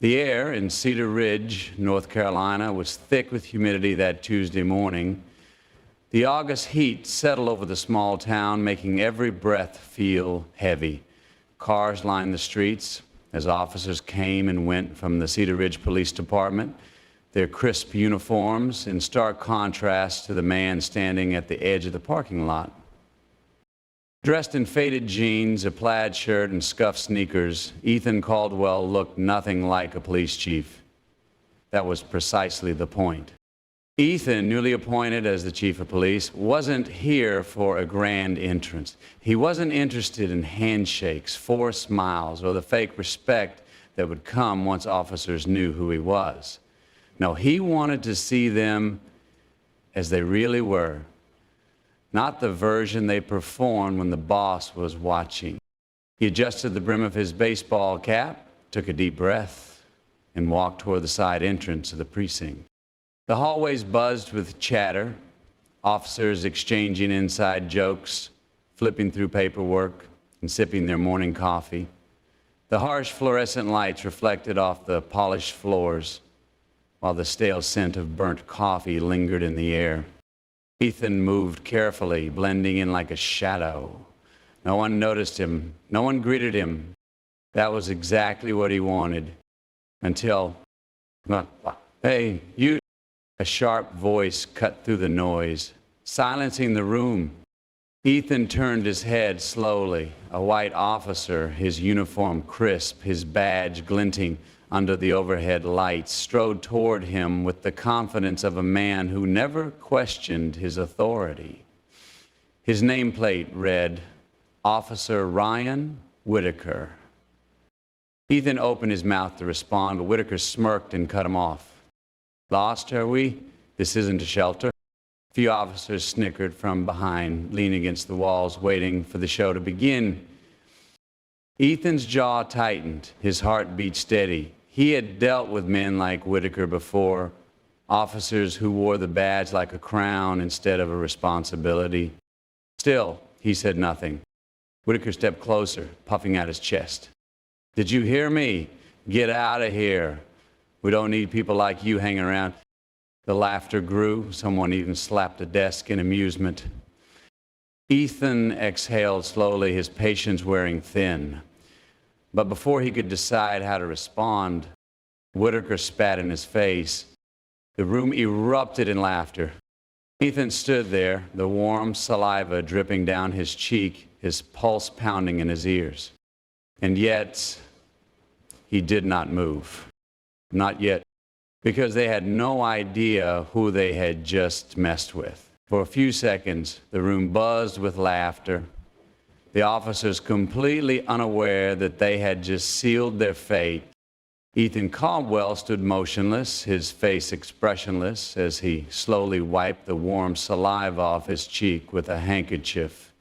The air in Cedar Ridge, North Carolina, was thick with humidity that Tuesday morning. The August heat settled over the small town, making every breath feel heavy. Cars lined the streets as officers came and went from the Cedar Ridge Police Department, their crisp uniforms in stark contrast to the man standing at the edge of the parking lot. Dressed in faded jeans, a plaid shirt, and scuffed sneakers, Ethan Caldwell looked nothing like a police chief. That was precisely the point. Ethan, newly appointed as the chief of police, wasn't here for a grand entrance. He wasn't interested in handshakes, forced smiles, or the fake respect that would come once officers knew who he was. No, he wanted to see them as they really were, not the version they performed when the boss was watching. He adjusted the brim of his baseball cap, took a deep breath, and walked toward the side entrance of the precinct. The hallways buzzed with chatter, officers exchanging inside jokes, flipping through paperwork, and sipping their morning coffee. The harsh fluorescent lights reflected off the polished floors, while the stale scent of burnt coffee lingered in the air. Ethan moved carefully, blending in like a shadow. No one noticed him. No one greeted him. That was exactly what he wanted. Until, hey, you... A sharp voice cut through the noise, silencing the room. Ethan turned his head slowly. A white officer, his uniform crisp, his badge glinting under the overhead lights, strode toward him with the confidence of a man who never questioned his authority. His nameplate read, Officer Whitaker. Ethan opened his mouth to respond, but Whitaker smirked and cut him off. Lost, are we? This isn't a shelter. A few officers snickered from behind, leaning against the walls, waiting for the show to begin. Ethan's jaw tightened, his heart beat steady. He had dealt with men like Whitaker before, officers who wore the badge like a crown instead of a responsibility. Still, he said nothing. Whitaker stepped closer, puffing out his chest. Did you hear me? Get out of here. We don't need people like you hanging around. The laughter grew. Someone even slapped a desk in amusement. Ethan exhaled slowly, his patience wearing thin. But before he could decide how to respond, Whitaker spat in his face. The room erupted in laughter. Ethan stood there, the warm saliva dripping down his cheek, his pulse pounding in his ears. And yet, he did not move. Not yet, because they had no idea who they had just messed with. For a few seconds, the room buzzed with laughter, the officers completely unaware that they had just sealed their fate. Ethan Caldwell stood motionless, his face expressionless, as he slowly wiped the warm saliva off his cheek with a handkerchief.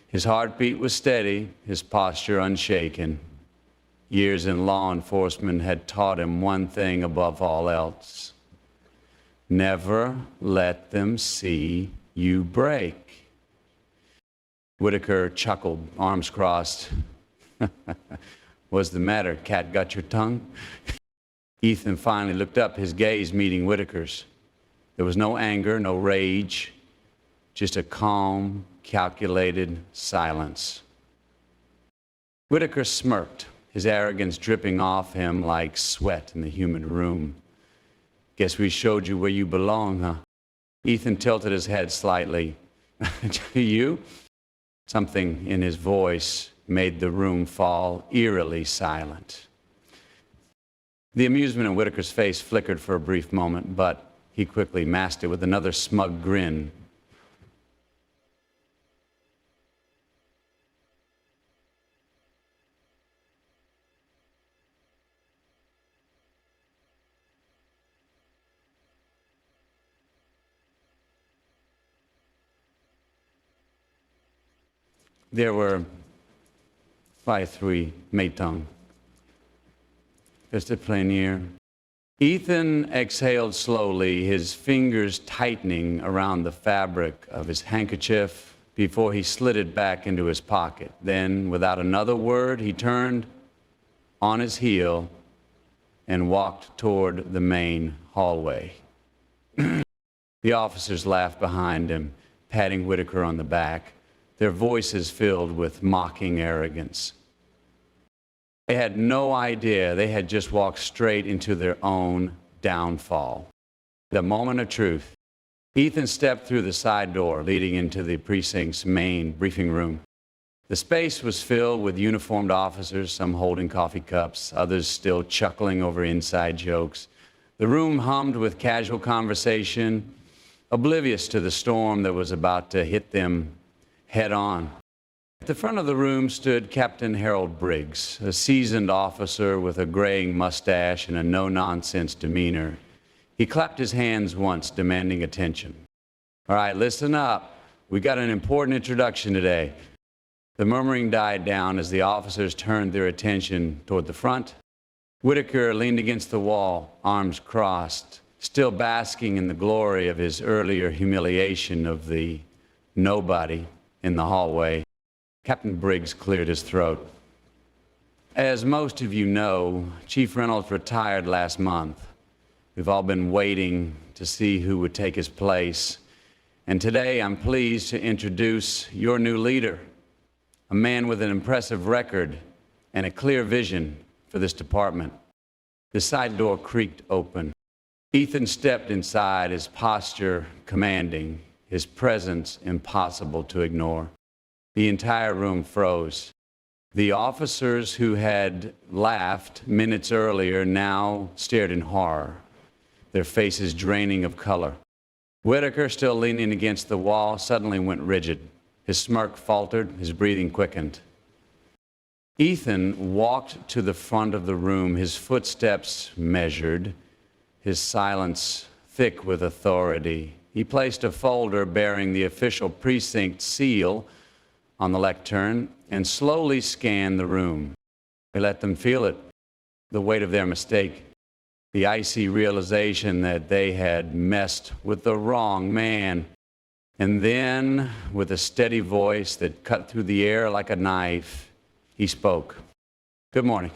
His heartbeat was steady, his posture unshaken. Years in law enforcement had taught him one thing above all else: never let them see you break. Whitaker chuckled, arms crossed. What's the matter? Cat got your tongue? Ethan finally looked up, his gaze meeting Whitaker's. There was no anger, no rage, just a calm, calculated silence. Whitaker smirked, his arrogance dripping off him like sweat in the humid room. Guess we showed you where you belong, huh? Ethan tilted his head slightly. You? Something in his voice made the room fall eerily silent. The amusement in Whitaker's face flickered for a brief moment, but he quickly masked it with another smug grin. There were 5-3 Meitong. Just a plein air. Ethan exhaled slowly, his fingers tightening around the fabric of his handkerchief before he slid it back into his pocket. Then, without another word, he turned on his heel and walked toward the main hallway. The officers laughed behind him, patting Whitaker on the back, their voices filled with mocking arrogance. They had no idea they had just walked straight into their own downfall. The moment of truth. Ethan stepped through the side door leading into the precinct's main briefing room. The space was filled with uniformed officers, some holding coffee cups, others still chuckling over inside jokes. The room hummed with casual conversation, oblivious to the storm that was about to hit them head on. At the front of the room stood Captain Harold Briggs, a seasoned officer with a graying mustache and a no-nonsense demeanor. He clapped his hands once, demanding attention. All right, listen up. We got an important introduction today. The murmuring died down as the officers turned their attention toward the front. Whitaker leaned against the wall, arms crossed, still basking in the glory of his earlier humiliation of the nobody in the hallway. Captain Briggs cleared his throat. As most of you know, Chief Reynolds retired last month. We've all been waiting to see who would take his place. And today I'm pleased to introduce your new leader, a man with an impressive record and a clear vision for this department. The side door creaked open. Ethan stepped inside, his posture commanding, his presence impossible to ignore. The entire room froze. The officers who had laughed minutes earlier now stared in horror, their faces draining of color. Whitaker, still leaning against the wall, suddenly went rigid. His smirk faltered, his breathing quickened. Ethan walked to the front of the room, his footsteps measured, his silence thick with authority. He placed a folder bearing the official precinct seal on the lectern and slowly scanned the room. He let them feel it, the weight of their mistake, the icy realization that they had messed with the wrong man. And then, with a steady voice that cut through the air like a knife, he spoke. Good morning.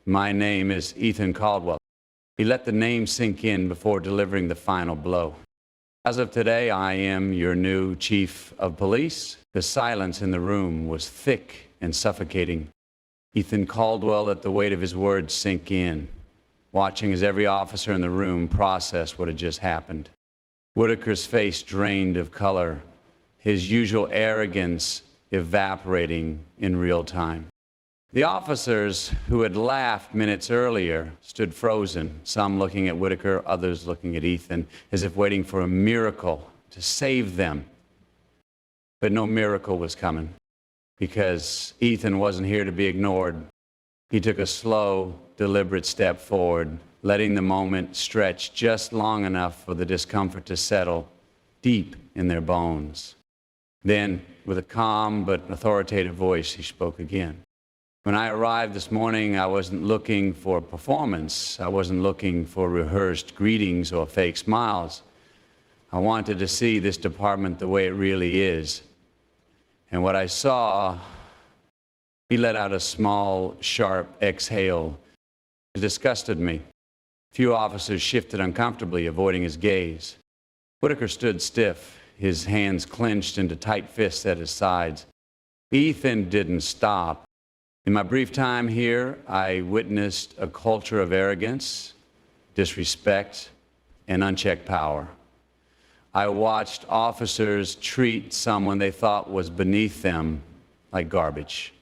My name is Ethan Caldwell. He let the name sink in before delivering the final blow. As of today, I am your new chief of police. The silence in the room was thick and suffocating. Ethan Caldwell let the weight of his words sink in, watching as every officer in the room processed what had just happened. Whitaker's face drained of color, his usual arrogance evaporating in real time. The officers who had laughed minutes earlier stood frozen, some looking at Whitaker, others looking at Ethan, as if waiting for a miracle to save them. But no miracle was coming, because Ethan wasn't here to be ignored. He took a slow, deliberate step forward, letting the moment stretch just long enough for the discomfort to settle deep in their bones. Then, with a calm but authoritative voice, he spoke again. When I arrived this morning, I wasn't looking for a performance. I wasn't looking for rehearsed greetings or fake smiles. I wanted to see this department the way it really is. And what I saw, he let out a small, sharp exhale. It disgusted me. Few officers shifted uncomfortably, avoiding his gaze. Whitaker stood stiff, his hands clenched into tight fists at his sides. Ethan didn't stop. In my brief time here, I witnessed a culture of arrogance, disrespect, and unchecked power. I watched officers treat someone they thought was beneath them like garbage.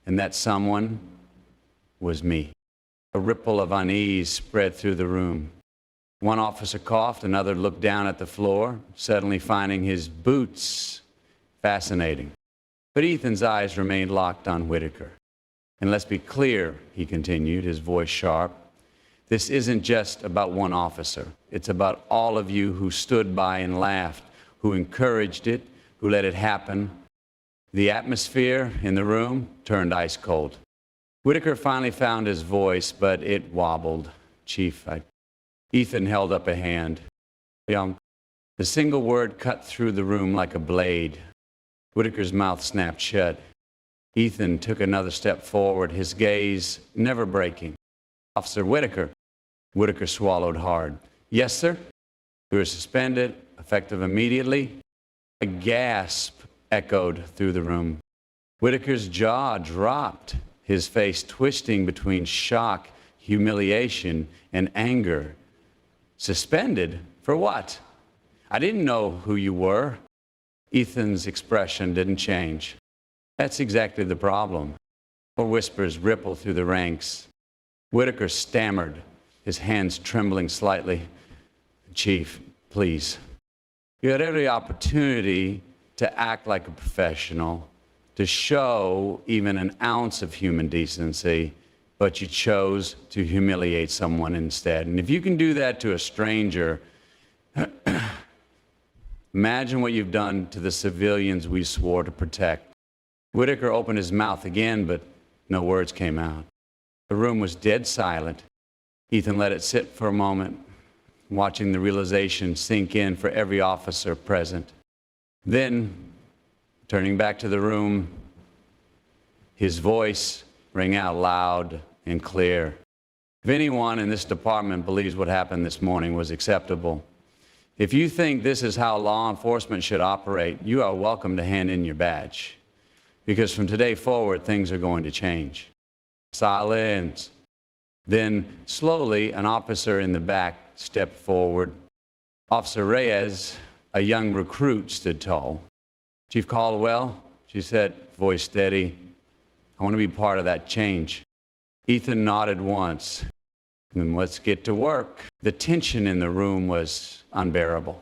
And that someone was me. A ripple of unease spread through the room. One officer coughed, another looked down at the floor, suddenly finding his boots fascinating. But Ethan's eyes remained locked on Whitaker. And let's be clear, he continued, his voice sharp, this isn't just about one officer. It's about all of you who stood by and laughed, who encouraged it, who let it happen. The atmosphere in the room turned ice cold. Whitaker finally found his voice, but it wobbled. Chief, Ethan held up a hand. The single word cut through the room like a blade. Whitaker's mouth snapped shut. Ethan took another step forward, his gaze never breaking. Officer Whitaker, Whitaker swallowed hard. Yes, sir. You were suspended, effective immediately. A gasp echoed through the room. Whitaker's jaw dropped, his face twisting between shock, humiliation, and anger. Suspended? For what? I didn't know who you were. Ethan's expression didn't change. That's exactly the problem. More whispers rippled through the ranks. Whitaker stammered, his hands trembling slightly. Chief, please. You had every opportunity to act like a professional, to show even an ounce of human decency, but you chose to humiliate someone instead. And if you can do that to a stranger, imagine what you've done to the civilians we swore to protect. Whitaker opened his mouth again, but no words came out. The room was dead silent. Ethan let it sit for a moment, watching the realization sink in for every officer present. Then, turning back to the room, his voice rang out loud and clear. If anyone in this department believes what happened this morning was acceptable, if you think this is how law enforcement should operate, you are welcome to hand in your badge. Because from today forward, things are going to change. Silence. Then, slowly, an officer in the back stepped forward. Officer Reyes, a young recruit, stood tall. Chief Caldwell, she said, voice steady, I want to be part of that change. Ethan nodded once. Then let's get to work. The tension in the room was unbearable.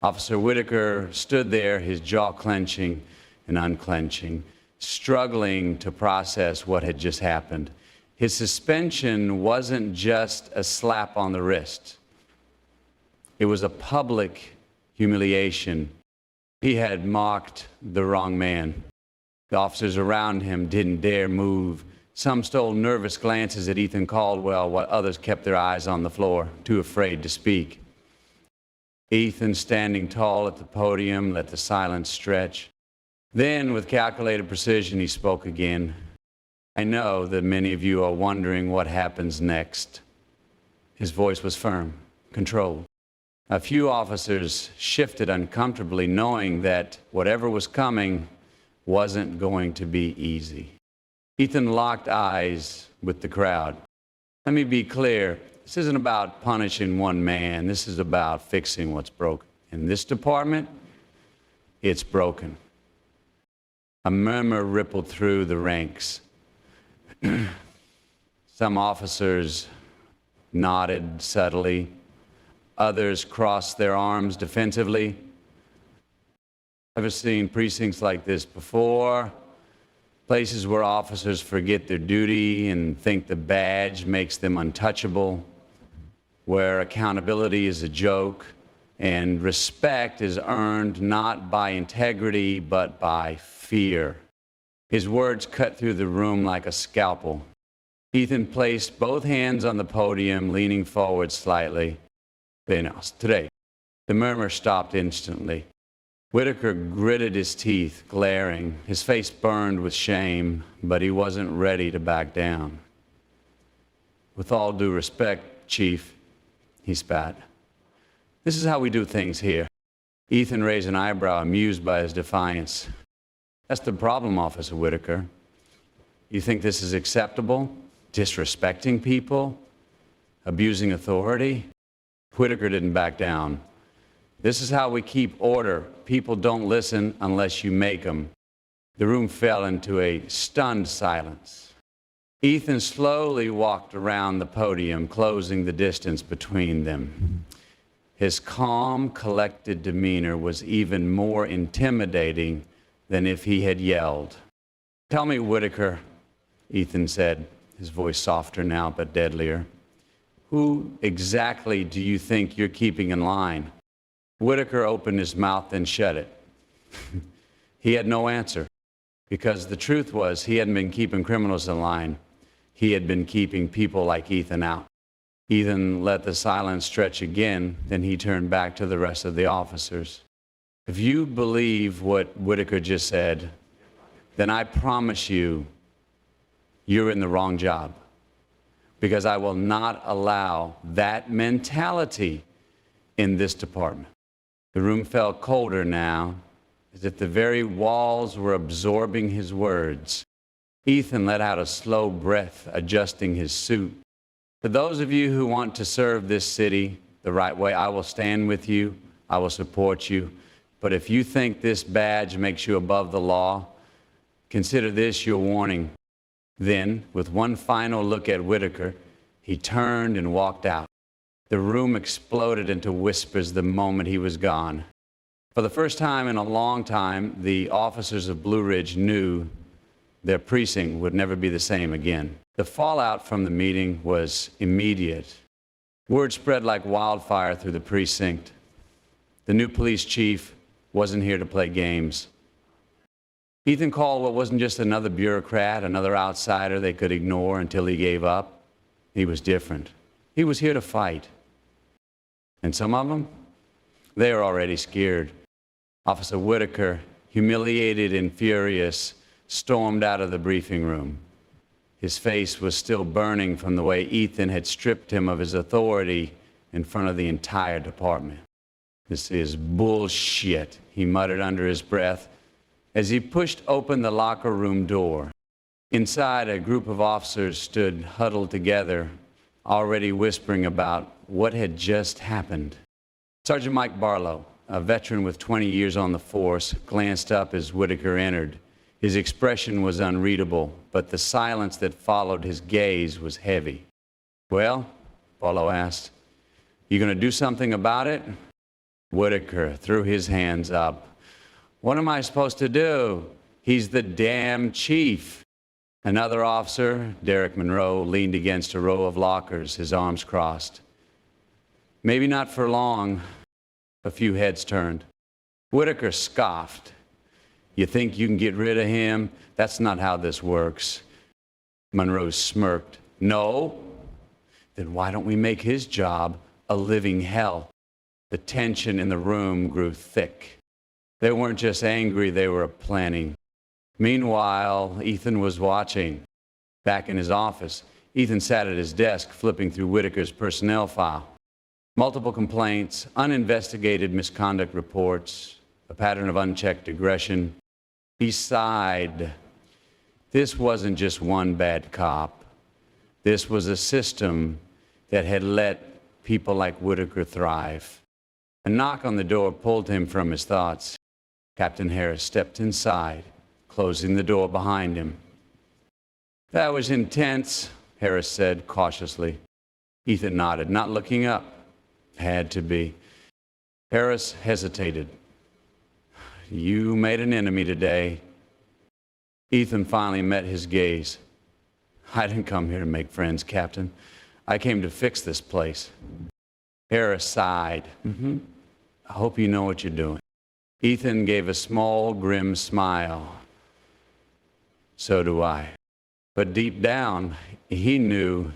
Officer Whitaker stood there, his jaw clenching and unclenching, struggling to process what had just happened. His suspension wasn't just a slap on the wrist. It was a public humiliation. He had mocked the wrong man. The officers around him didn't dare move. Some stole nervous glances at Ethan Caldwell while others kept their eyes on the floor, too afraid to speak. Ethan, standing tall at the podium, let the silence stretch. Then, with calculated precision, he spoke again. I know that many of you are wondering what happens next. His voice was firm, controlled. A few officers shifted uncomfortably, knowing that whatever was coming wasn't going to be easy. Ethan locked eyes with the crowd. Let me be clear, this isn't about punishing one man. This is about fixing what's broken. In this department, it's broken. A murmur rippled through the ranks. Some officers nodded subtly. Others crossed their arms defensively. Ever seen precincts like this before? Places where officers forget their duty and think the badge makes them untouchable, where accountability is a joke and respect is earned not by integrity but by fear. His words cut through the room like a scalpel. Ethan placed both hands on the podium, leaning forward slightly. Today, the murmur stopped instantly. Whitaker gritted his teeth, glaring. His face burned with shame, but he wasn't ready to back down. With all due respect, Chief, he spat. This is how we do things here. Ethan raised an eyebrow, amused by his defiance. That's the problem, Officer Whitaker. You think this is acceptable? Disrespecting people? Abusing authority? Whitaker didn't back down. This is how we keep order. People don't listen unless you make them. The room fell into a stunned silence. Ethan slowly walked around the podium, closing the distance between them. His calm, collected demeanor was even more intimidating than if he had yelled. Tell me, Whitaker, Ethan said, his voice softer now but deadlier. Who exactly do you think you're keeping in line? Whitaker opened his mouth and shut it. He had no answer, because the truth was he hadn't been keeping criminals in line. He had been keeping people like Ethan out. Ethan let the silence stretch again, then he turned back to the rest of the officers. If you believe what Whitaker just said, then I promise you, you're in the wrong job. because I will not allow that mentality in this department. The room felt colder now, as if the very walls were absorbing his words. Ethan let out a slow breath, adjusting his suit. For those of you who want to serve this city the right way, I will stand with you. I will support you. But if you think this badge makes you above the law, consider this your warning. Then, with one final look at Whitaker, he turned and walked out. The room exploded into whispers the moment he was gone. For the first time in a long time, the officers of Blue Ridge knew their precinct would never be the same again. The fallout from the meeting was immediate. Word spread like wildfire through the precinct. The new police chief wasn't here to play games. Ethan Caldwell wasn't just another bureaucrat, another outsider they could ignore until he gave up. He was different. He was here to fight. And some of them, they were already scared. Officer Whitaker, humiliated and furious, stormed out of the briefing room. His face was still burning from the way Ethan had stripped him of his authority in front of the entire department. "This is bullshit," he muttered under his breath as he pushed open the locker room door. Inside, a group of officers stood huddled together, already whispering about what had just happened. Sergeant Mike Barlow, a veteran with 20 years on the force, glanced up as Whitaker entered. His expression was unreadable, but the silence that followed his gaze was heavy. "Well," Barlow asked, "you going to do something about it?" Whitaker threw his hands up. "What am I supposed to do? He's the damn chief." Another officer, Derek Monroe, leaned against a row of lockers, his arms crossed. "Maybe not for long." A few heads turned. Whitaker scoffed. "You think you can get rid of him? That's not how this works." Monroe smirked. "No? Then why don't we make his job a living hell?" The tension in the room grew thick. They weren't just angry, they were planning. Meanwhile, Ethan was watching. Back in his office, Ethan sat at his desk, flipping through Whitaker's personnel file. Multiple complaints, uninvestigated misconduct reports, a pattern of unchecked aggression. He sighed. This wasn't just one bad cop. This was a system that had let people like Whitaker thrive. A knock on the door pulled him from his thoughts. Captain Harris stepped inside, closing the door behind him. "That was intense," Harris said cautiously. Ethan nodded, not looking up. Had to be. Harris hesitated. "You made an enemy today." Ethan finally met his gaze. "I didn't come here to make friends, Captain. I came to fix this place." Harris sighed. "I hope you know what you're doing." Ethan gave a small, grim smile. "So do I." But deep down, he knew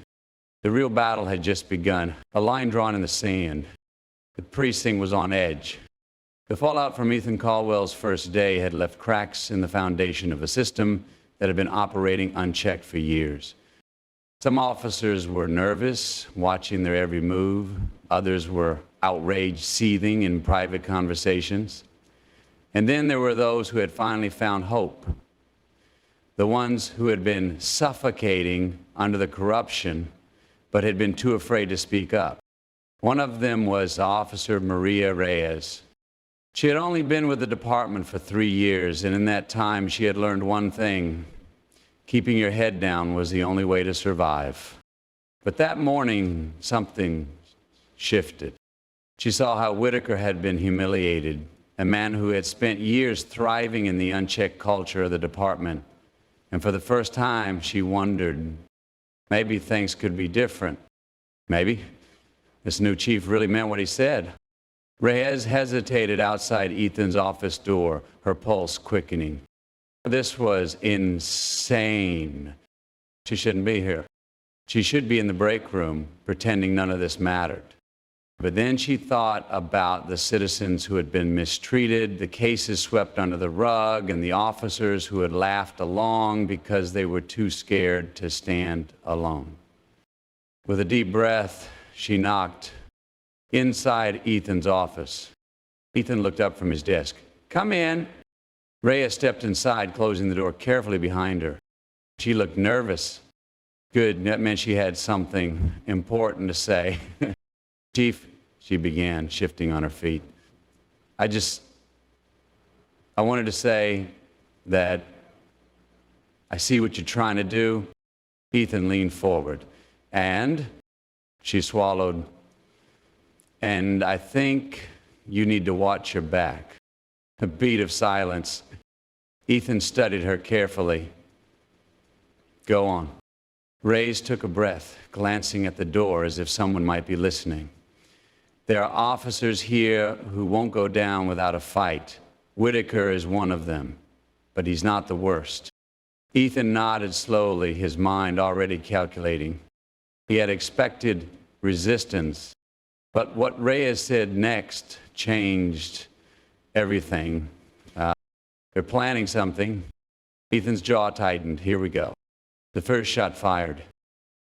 the real battle had just begun, a line drawn in the sand. The precinct was on edge. The fallout from Ethan Caldwell's first day had left cracks in the foundation of a system that had been operating unchecked for years. Some officers were nervous, watching their every move. Others were outraged, seething in private conversations. And then there were those who had finally found hope. The ones who had been suffocating under the corruption, but had been too afraid to speak up. One of them was Officer Maria Reyes. She had only been with the department for 3 years, and in that time she had learned one thing: keeping your head down was the only way to survive. But that morning, something shifted. She saw how Whitaker had been humiliated, a man who had spent years thriving in the unchecked culture of the department. And for the first time, she wondered, maybe things could be different. Maybe this new chief really meant what he said. Reyes hesitated outside Ethan's office door, her pulse quickening. This was insane. She shouldn't be here. She should be in the break room, pretending none of this mattered. But then she thought about the citizens who had been mistreated, the cases swept under the rug, and the officers who had laughed along because they were too scared to stand alone. With a deep breath, she knocked inside Ethan's office. Ethan looked up from his desk. "Come in." Reyes stepped inside, closing the door carefully behind her. She looked nervous. Good, that meant she had something important to say. "Chief," she began, shifting on her feet. I wanted to say that I see what you're trying to do." Ethan leaned forward. "And?" She swallowed. "And I think you need to watch your back." A beat of silence. Ethan studied her carefully. "Go on." Reyes took a breath, glancing at the door as if someone might be listening. "There are officers here who won't go down without a fight. Whitaker is one of them, but he's not the worst." Ethan nodded slowly, his mind already calculating. He had expected resistance, but what Reyes said next changed everything. They're planning something. Ethan's jaw tightened. Here we go. The first shot fired.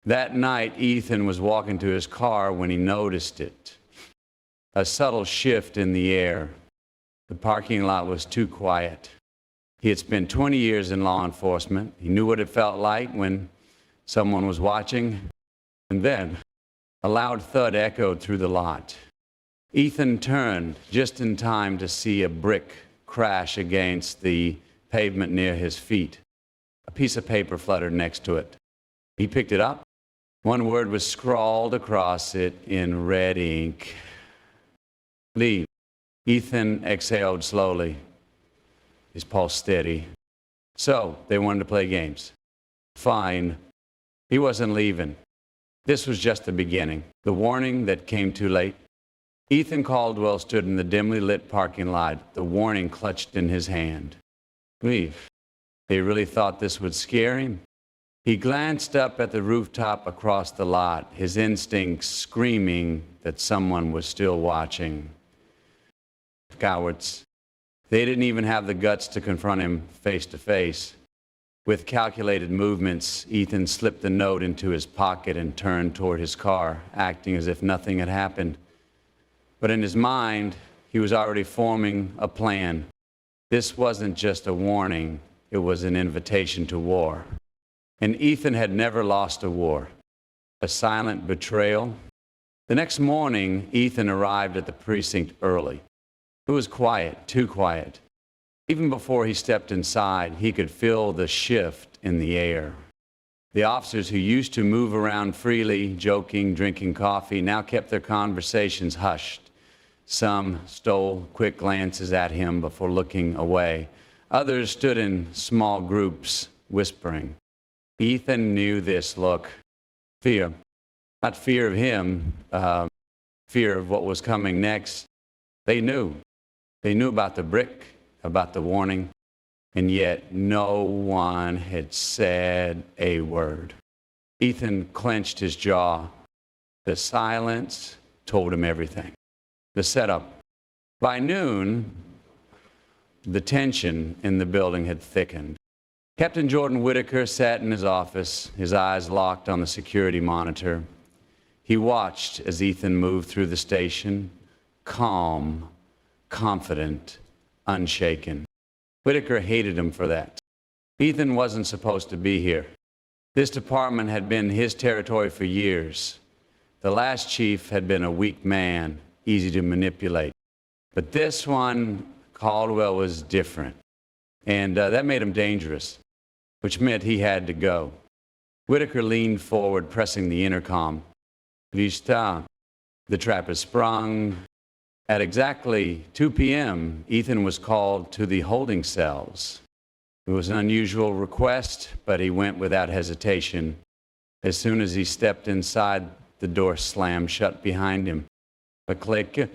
That night, Ethan was walking to his car when he noticed it. A subtle shift in the air. The parking lot was too quiet. He had spent 20 years in law enforcement. He knew what it felt like when someone was watching. And then, a loud thud echoed through the lot. Ethan turned just in time to see a brick crash against the pavement near his feet. A piece of paper fluttered next to it. He picked it up. One word was scrawled across it in red ink. "Leave." Ethan exhaled slowly, his pulse steady. So, they wanted to play games. Fine. He wasn't leaving. This was just the beginning, the warning that came too late. Ethan Caldwell stood in the dimly lit parking lot, the warning clutched in his hand. Leave. They really thought this would scare him? He glanced up at the rooftop across the lot, his instincts screaming that someone was still watching. Cowards. They didn't even have the guts to confront him face to face. With calculated movements, Ethan slipped the note into his pocket and turned toward his car, acting as if nothing had happened. But in his mind, he was already forming a plan. This wasn't just a warning, it was an invitation to war. And Ethan had never lost a war. A silent betrayal. The next morning, Ethan arrived at the precinct early. It was quiet, too quiet. Even before he stepped inside, he could feel the shift in the air. The officers who used to move around freely, joking, drinking coffee, now kept their conversations hushed. Some stole quick glances at him before looking away. Others stood in small groups, whispering. Ethan knew this look. Fear. Not fear of him, fear of what was coming next. They knew. They knew about the brick, about the warning, and yet no one had said a word. Ethan clenched his jaw. The silence told him everything. The setup. By noon, the tension in the building had thickened. Captain Jordan Whitaker sat in his office, his eyes locked on the security monitor. He watched as Ethan moved through the station, calm, confident, unshaken. Whitaker hated him for that. Ethan wasn't supposed to be here. This department had been his territory for years. The last chief had been a weak man, easy to manipulate. But this one, Caldwell, was different. And that made him dangerous, which meant he had to go. Whitaker leaned forward, pressing the intercom. Vista. The trap is sprung. At exactly 2 p.m., Ethan was called to the holding cells. It was an unusual request, but he went without hesitation. As soon as he stepped inside, the door slammed shut behind him. A click.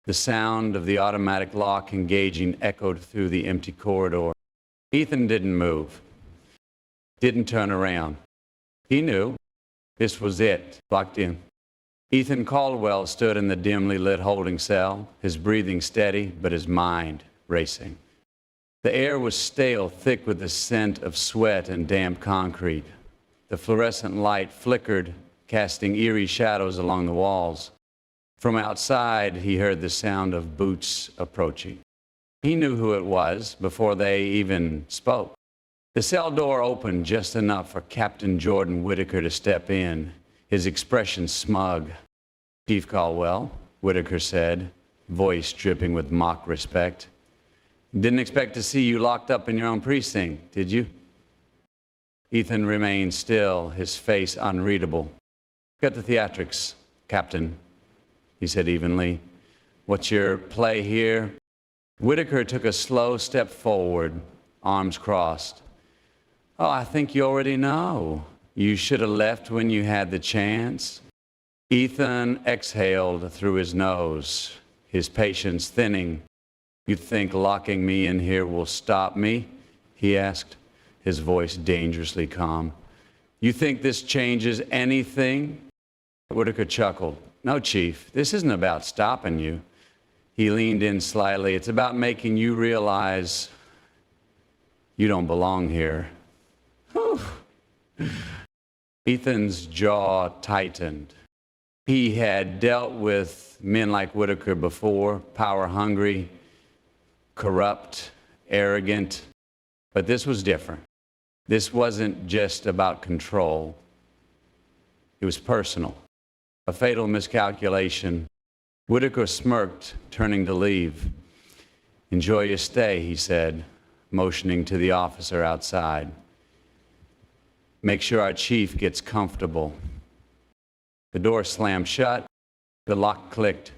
The sound of the automatic lock engaging echoed through the empty corridor. Ethan didn't move, didn't turn around. He knew this was it, locked in. Ethan Caldwell stood in the dimly lit holding cell, his breathing steady, but his mind racing. The air was stale, thick with the scent of sweat and damp concrete. The fluorescent light flickered casting eerie shadows along the walls. From outside, he heard the sound of boots approaching. He knew who it was before they even spoke. The cell door opened just enough for Captain Jordan Whitaker to step in, his expression smug. "Chief Caldwell," Whitaker said, voice dripping with mock respect. "Didn't expect to see you locked up in your own precinct, did you?" Ethan remained still, his face unreadable. "Got the theatrics, Captain," he said evenly. "What's your play here?" Whitaker took a slow step forward, arms crossed. "Oh, I think you already know. You should have left when you had the chance." Ethan exhaled through his nose, his patience thinning. "You think locking me in here will stop me?" he asked, his voice dangerously calm. "You think this changes anything?" Whitaker chuckled. "No, Chief, this isn't about stopping you." He leaned in slightly. "It's about making you realize you don't belong here." Whew. Ethan's jaw tightened. He had dealt with men like Whitaker before, power-hungry, corrupt, arrogant, but this was different. This wasn't just about control. It was personal, a fatal miscalculation. Whitaker smirked, turning to leave. "Enjoy your stay," he said, motioning to the officer outside. "Make sure our chief gets comfortable." The door slammed shut, the lock clicked,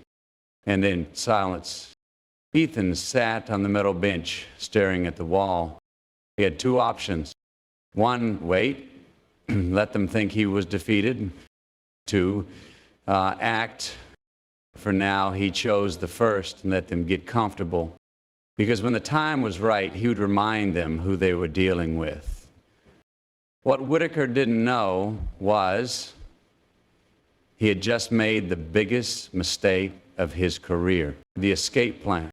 and in silence, Ethan sat on the metal bench, staring at the wall. He had two options. One, wait, let them think he was defeated. Two, act. For now, he chose the first and let them get comfortable, because when the time was right, he would remind them who they were dealing with. What Whitaker didn't know was he had just made the biggest mistake of his career, the escape plan.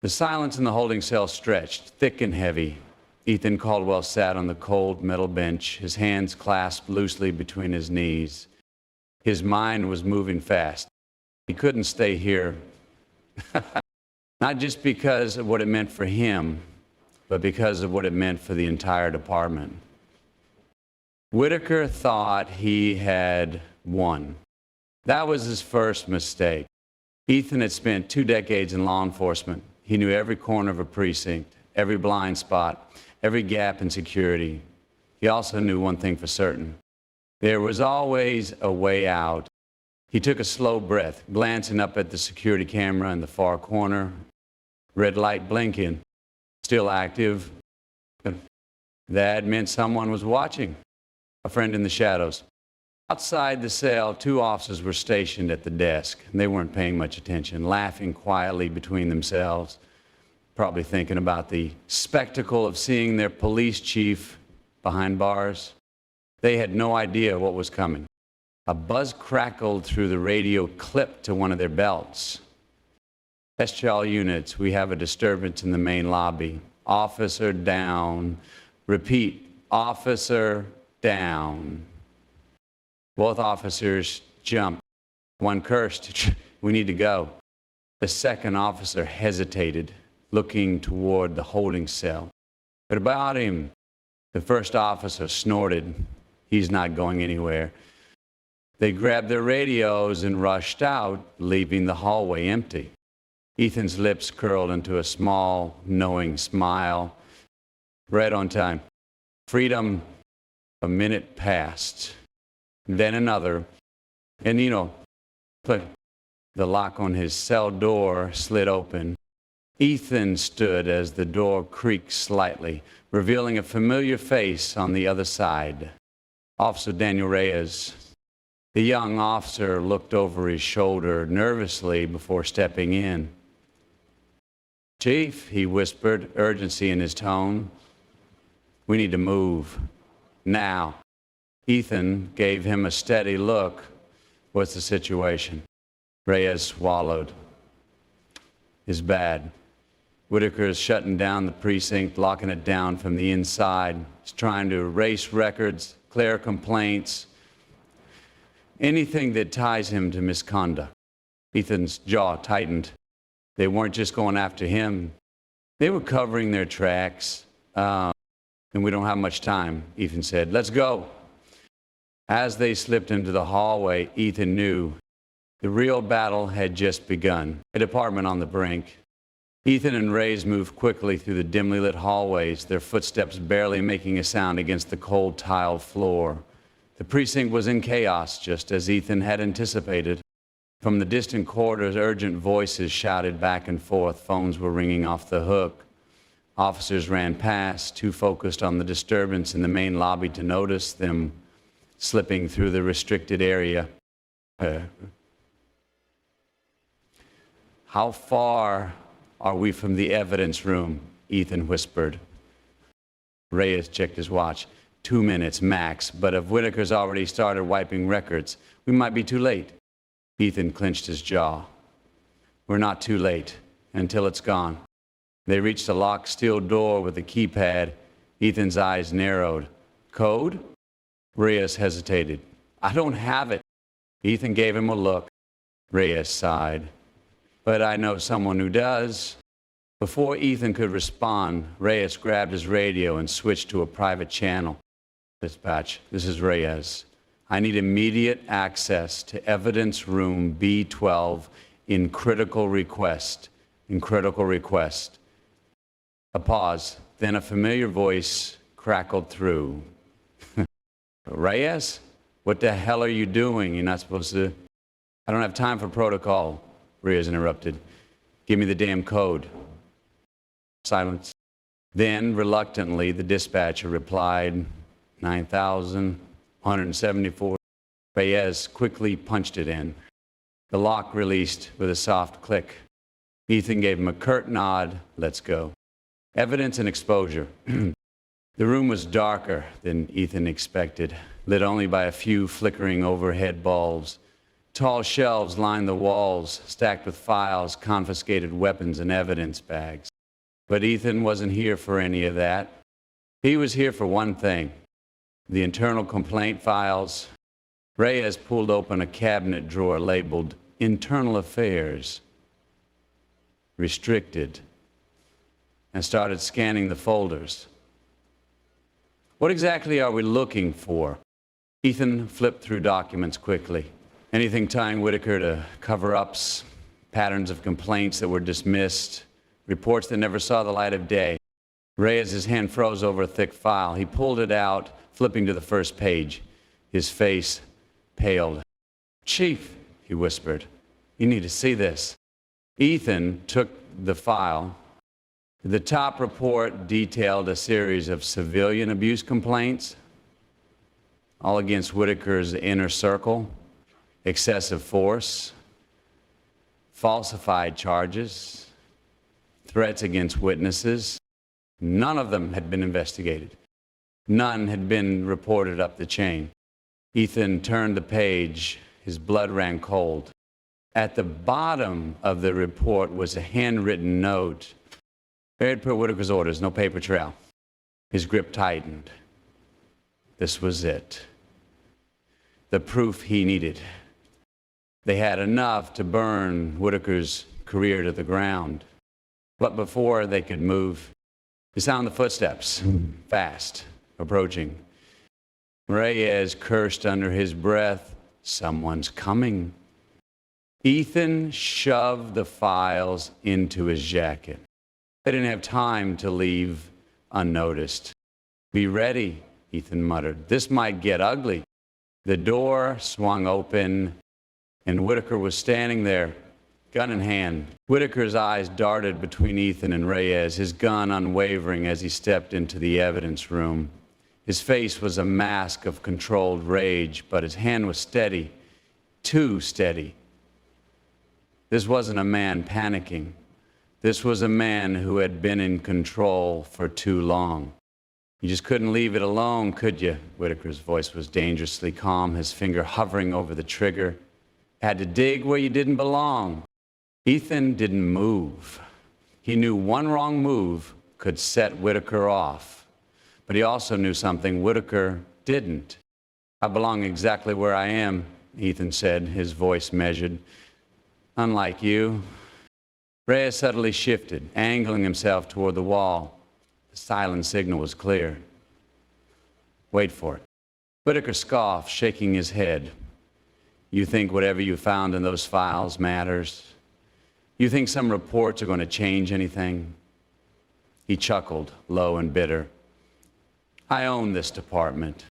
The silence in the holding cell stretched, thick and heavy. Ethan Caldwell sat on the cold metal bench, his hands clasped loosely between his knees. His mind was moving fast. He couldn't stay here, not just because of what it meant for him, but because of what it meant for the entire department. Whitaker thought he had won. That was his first mistake. Ethan had spent 2 decades in law enforcement. He knew every corner of a precinct, every blind spot, every gap in security. He also knew one thing for certain. There was always a way out. He took a slow breath, glancing up at the security camera in the far corner. Red light blinking, still active. That meant someone was watching, a friend in the shadows. Outside the cell, 2 officers were stationed at the desk. They weren't paying much attention, laughing quietly between themselves, probably thinking about the spectacle of seeing their police chief behind bars. They had no idea what was coming. A buzz crackled through the radio clip to one of their belts. "SHL units, we have a disturbance in the main lobby. Officer down. Repeat, officer down." Both officers jumped. One cursed, "We need to go." The second officer hesitated, looking toward the holding cell. "What about him?" The first officer snorted. "He's not going anywhere." They grabbed their radios and rushed out, leaving the hallway empty. Ethan's lips curled into a small, knowing smile. Right on time. Freedom. A minute passed. Then another. And the lock on his cell door slid open. Ethan stood as the door creaked slightly, revealing a familiar face on the other side. Officer Daniel Reyes. The young officer looked over his shoulder nervously before stepping in. "Chief," he whispered, urgency in his tone. "We need to move. Now." Ethan gave him a steady look. "What's the situation?" Reyes swallowed. "It's bad. Whitaker is shutting down the precinct, locking it down from the inside. He's trying to erase records, clear complaints. anything that ties him to misconduct. Ethan's jaw tightened. They weren't just going after him. They were covering their tracks. And we don't have much time, Ethan said. Let's go. As they slipped into the hallway, Ethan knew the real battle had just begun. A department on the brink. Ethan and Reyes moved quickly through the dimly lit hallways, their footsteps barely making a sound against the cold tile floor. The precinct was in chaos, just as Ethan had anticipated. From the distant corridors, urgent voices shouted back and forth. Phones were ringing off the hook. Officers ran past, too focused on the disturbance in the main lobby to notice them slipping through the restricted area. How far are we from the evidence room? Ethan whispered. Reyes checked his watch. 2 minutes max, but if Whitaker's already started wiping records, we might be too late. Ethan clenched his jaw. We're not too late until it's gone. They reached a locked steel door with a keypad. Ethan's eyes narrowed. Code? Reyes hesitated. I don't have it. Ethan gave him a look. Reyes sighed. But I know someone who does. Before Ethan could respond, Reyes grabbed his radio and switched to a private channel. Dispatch, this is Reyes. I need immediate access to evidence room B12 in critical request. In critical request. A pause, then a familiar voice crackled through. Reyes, what the hell are you doing? You're not supposed to. I don't have time for protocol, Reyes interrupted. Give me the damn code. Silence. Then, reluctantly, the dispatcher replied, 9,174. Reyes quickly punched it in. The lock released with a soft click. Ethan gave him a curt nod. Let's go. Evidence and exposure. The room was darker than Ethan expected, lit only by a few flickering overhead bulbs. Tall shelves lined the walls, stacked with files, confiscated weapons, and evidence bags. But Ethan wasn't here for any of that. He was here for one thing, the internal complaint files. Reyes pulled open a cabinet drawer labeled Internal Affairs, Restricted, and started scanning the folders. What exactly are we looking for? Ethan flipped through documents quickly. Anything tying Whitaker to cover-ups, patterns of complaints that were dismissed, reports that never saw the light of day. Reyes' hand froze over a thick file. He pulled it out, flipping to the first page. His face paled. Chief, he whispered, you need to see this. Ethan took the file. The top report detailed a series of civilian abuse complaints, all against Whitaker's inner circle, excessive force, falsified charges, threats against witnesses. None of them had been investigated. None had been reported up the chain. Ethan turned the page. His blood ran cold. At the bottom of the report was a handwritten note. They had put Whitaker's orders, no paper trail. His grip tightened. This was it. The proof he needed. They had enough to burn Whitaker's career to the ground. But before they could move, he sounded the footsteps, fast, approaching. Reyes cursed under his breath, someone's coming. Ethan shoved the files into his jacket. They didn't have time to leave unnoticed. Be ready, Ethan muttered. This might get ugly. The door swung open, and Whitaker was standing there, gun in hand. Whitaker's eyes darted between Ethan and Reyes, his gun unwavering as he stepped into the evidence room. His face was a mask of controlled rage, but his hand was steady, too steady. This wasn't a man panicking. This was a man who had been in control for too long. You just couldn't leave it alone, could you? Whitaker's voice was dangerously calm, his finger hovering over the trigger. Had to dig where you didn't belong. Ethan didn't move. He knew one wrong move could set Whitaker off. But he also knew something Whitaker didn't. I belong exactly where I am, Ethan said, his voice measured. Unlike you. Reyes suddenly shifted, angling himself toward the wall. The silent signal was clear. Wait for it. Whitaker scoffed, shaking his head. You think whatever you found in those files matters? You think some reports are going to change anything? He chuckled, low and bitter. I own this department.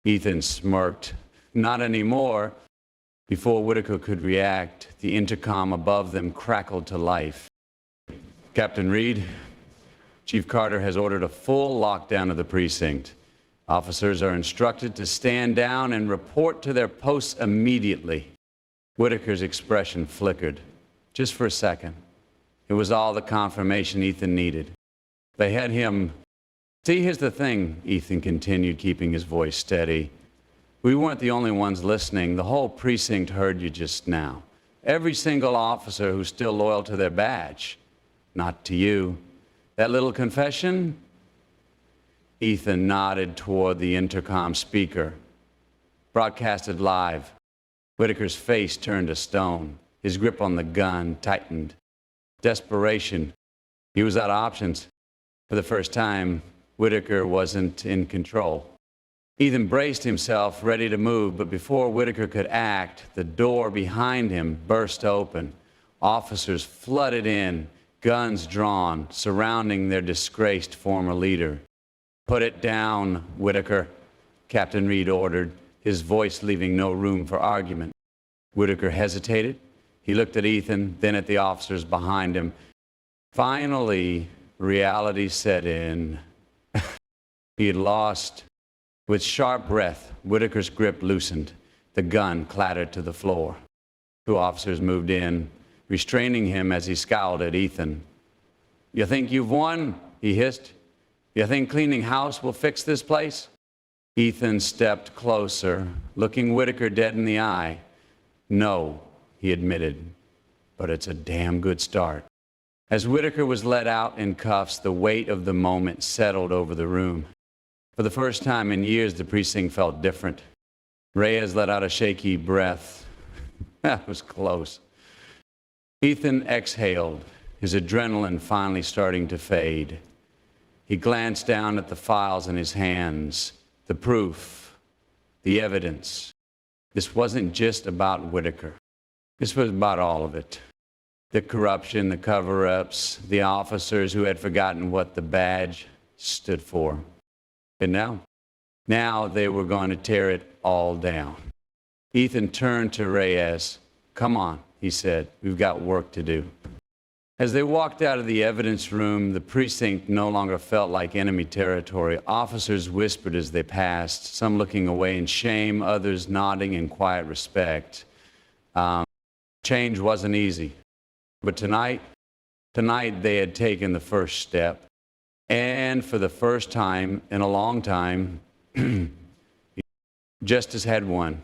Ethan smirked. Not anymore. Before Whitaker could react, the intercom above them crackled to life. Captain Reed, Chief Carter has ordered a full lockdown of the precinct. Officers are instructed to stand down and report to their posts immediately. Whitaker's expression flickered, just for a second. It was all the confirmation Ethan needed. They had him. See, here's the thing, Ethan continued, keeping his voice steady. We weren't the only ones listening. The whole precinct heard you just now. Every single officer who's still loyal to their badge. Not to you. That little confession? Ethan nodded toward the intercom speaker. Broadcasted live. Whitaker's face turned to stone. His grip on the gun tightened. Desperation. He was out of options. For the first time, Whitaker wasn't in control. Ethan braced himself, ready to move, but before Whitaker could act, the door behind him burst open. Officers flooded in, guns drawn, surrounding their disgraced former leader. Put it down, Whitaker, Captain Reed ordered, his voice leaving no room for argument. Whitaker hesitated. He looked at Ethan, then at the officers behind him. Finally, reality set in. He had lost. With sharp breath, Whitaker's grip loosened. The gun clattered to the floor. Two officers moved in, restraining him as he scowled at Ethan. You think you've won? He hissed. You think cleaning house will fix this place? Ethan stepped closer, looking Whitaker dead in the eye. No, he admitted, but it's a damn good start. As Whitaker was let out in cuffs, the weight of the moment settled over the room. For the first time in years, the precinct felt different. Reyes let out a shaky breath. That was close. Ethan exhaled, his adrenaline finally starting to fade. He glanced down at the files in his hands, the proof, the evidence. This wasn't just about Whitaker. This was about all of it. The corruption, the cover-ups, the officers who had forgotten what the badge stood for. And now they were going to tear it all down. Ethan turned to Reyes. Come on, he said, we've got work to do. As they walked out of the evidence room, the precinct no longer felt like enemy territory. Officers whispered as they passed, some looking away in shame, others nodding in quiet respect. Change wasn't easy. But tonight they had taken the first step. And for the first time in a long time, justice had won.